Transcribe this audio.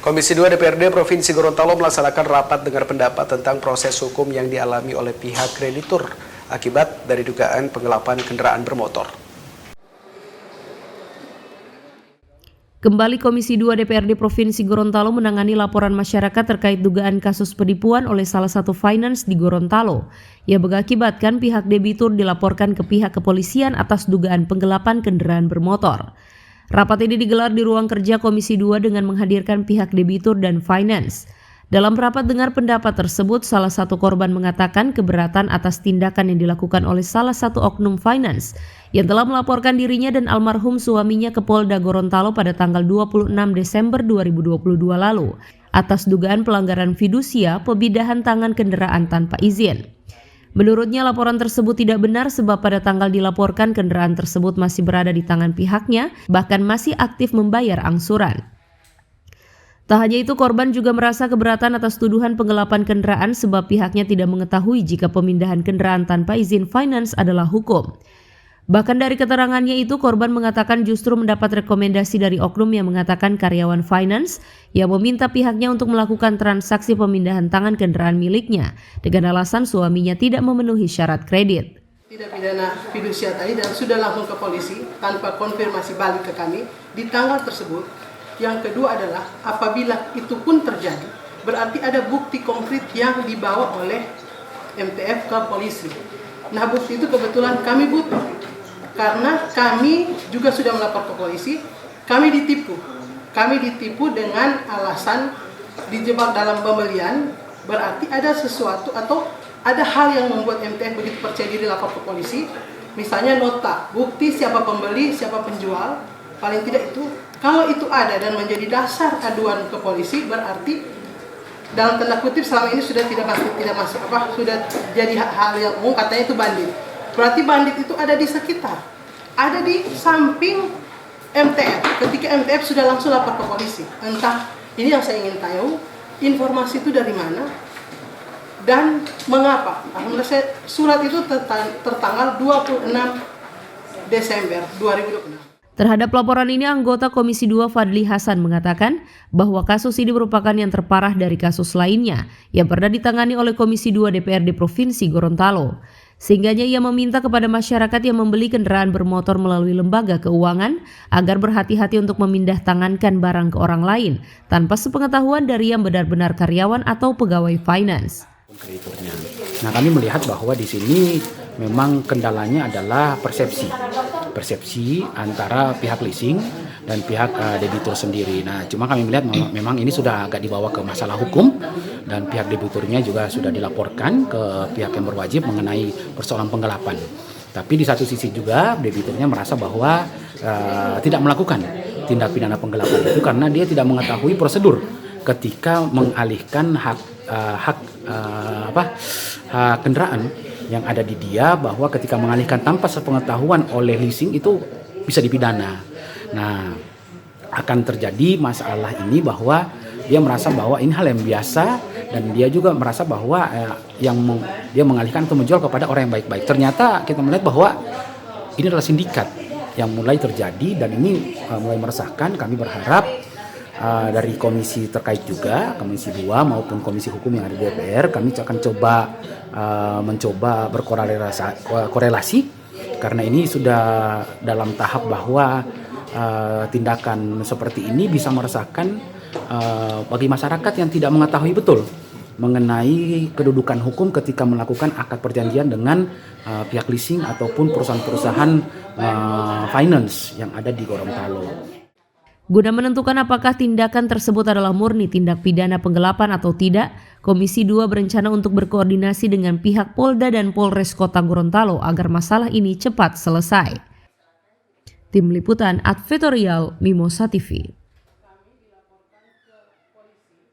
Komisi 2 DPRD Provinsi Gorontalo melaksanakan rapat dengar pendapat tentang proses hukum yang dialami oleh pihak kreditur akibat dari dugaan penggelapan kendaraan bermotor. Kembali Komisi 2 DPRD Provinsi Gorontalo menangani laporan masyarakat terkait dugaan kasus penipuan oleh salah satu finance di Gorontalo yang mengakibatkan pihak debitur dilaporkan ke pihak kepolisian atas dugaan penggelapan kendaraan bermotor. Rapat ini digelar di ruang kerja Komisi 2 dengan menghadirkan pihak debitur dan finance. Dalam rapat dengar pendapat tersebut, salah satu korban mengatakan keberatan atas tindakan yang dilakukan oleh salah satu oknum finance yang telah melaporkan dirinya dan almarhum suaminya ke Polda Gorontalo pada tanggal 26 Desember 2022 lalu atas dugaan pelanggaran fidusia pemindahan tangan kendaraan tanpa izin. Menurutnya laporan tersebut tidak benar sebab pada tanggal dilaporkan kendaraan tersebut masih berada di tangan pihaknya, bahkan masih aktif membayar angsuran. Tak hanya itu, korban juga merasa keberatan atas tuduhan penggelapan kendaraan sebab pihaknya tidak mengetahui jika pemindahan kendaraan tanpa izin finance adalah hukum. Bahkan dari keterangannya itu, korban mengatakan justru mendapat rekomendasi dari oknum yang mengatakan karyawan finance yang meminta pihaknya untuk melakukan transaksi pemindahan tangan kendaraan miliknya dengan alasan suaminya tidak memenuhi syarat kredit. Tidak pidana fidusia tadi dan sudah langsung ke polisi tanpa konfirmasi balik ke kami di tanggal tersebut. Yang kedua adalah apabila itu pun terjadi, berarti ada bukti konkret yang dibawa oleh MTF ke polisi. Nah, bukti itu kebetulan kami butuh. Karena kami juga sudah melapor ke polisi, kami ditipu. Kami ditipu dengan alasan dijebak dalam pembelian, berarti ada sesuatu atau ada hal yang membuat MTF begitu percaya diri lapor ke polisi. Misalnya nota, bukti siapa pembeli, siapa penjual, paling tidak itu. Kalau itu ada dan menjadi dasar aduan ke polisi, berarti dalam tanda kutip selama ini sudah tidak masuk sudah jadi hal yang umum, katanya itu bandit. Berarti bandit itu ada di sekitar, ada di samping MTF. Ketika MTF sudah langsung lapor ke polisi, entah ini yang saya ingin tahu, informasi itu dari mana dan mengapa. Alhamdulillah surat itu tertanggal 26 Desember 2026. Terhadap laporan ini, anggota Komisi 2 Fadli Hasan mengatakan bahwa kasus ini merupakan yang terparah dari kasus lainnya yang pernah ditangani oleh Komisi 2 DPRD Provinsi Gorontalo. Sehingganya ia meminta kepada masyarakat yang membeli kendaraan bermotor melalui lembaga keuangan agar berhati-hati untuk memindah tangankan barang ke orang lain tanpa sepengetahuan dari yang benar-benar karyawan atau pegawai finance. Krediturnya. Nah, kami melihat bahwa di sini memang kendalanya adalah persepsi antara pihak leasing dan pihak debitur sendiri. Nah, cuma kami melihat memang ini sudah agak dibawa ke masalah hukum dan pihak debiturnya juga sudah dilaporkan ke pihak yang berwajib mengenai persoalan penggelapan. Tapi di satu sisi juga debiturnya merasa bahwa tidak melakukan tindak pidana penggelapan itu karena dia tidak mengetahui prosedur ketika mengalihkan hak kendaraan yang ada di dia, bahwa ketika mengalihkan tanpa sepengetahuan oleh leasing itu bisa dipidana. Nah, akan terjadi masalah ini bahwa dia merasa bahwa ini hal yang biasa dan dia juga merasa bahwa dia mengalihkan atau menjual kepada orang yang baik-baik. Ternyata kita melihat bahwa ini adalah sindikat yang mulai terjadi dan ini mulai meresahkan. Kami berharap dari komisi terkait juga, Komisi 2 maupun Komisi Hukum yang ada di DPR, kami akan mencoba berkorelasi karena ini sudah dalam tahap bahwa tindakan seperti ini bisa meresahkan bagi masyarakat yang tidak mengetahui betul mengenai kedudukan hukum ketika melakukan akad perjanjian dengan pihak leasing ataupun perusahaan-perusahaan finance yang ada di Gorontalo. Guna menentukan apakah tindakan tersebut adalah murni tindak pidana penggelapan atau tidak, Komisi 2 berencana untuk berkoordinasi dengan pihak Polda dan Polres Kota Gorontalo agar masalah ini cepat selesai. Tim Liputan Advertorial Mimosa TV.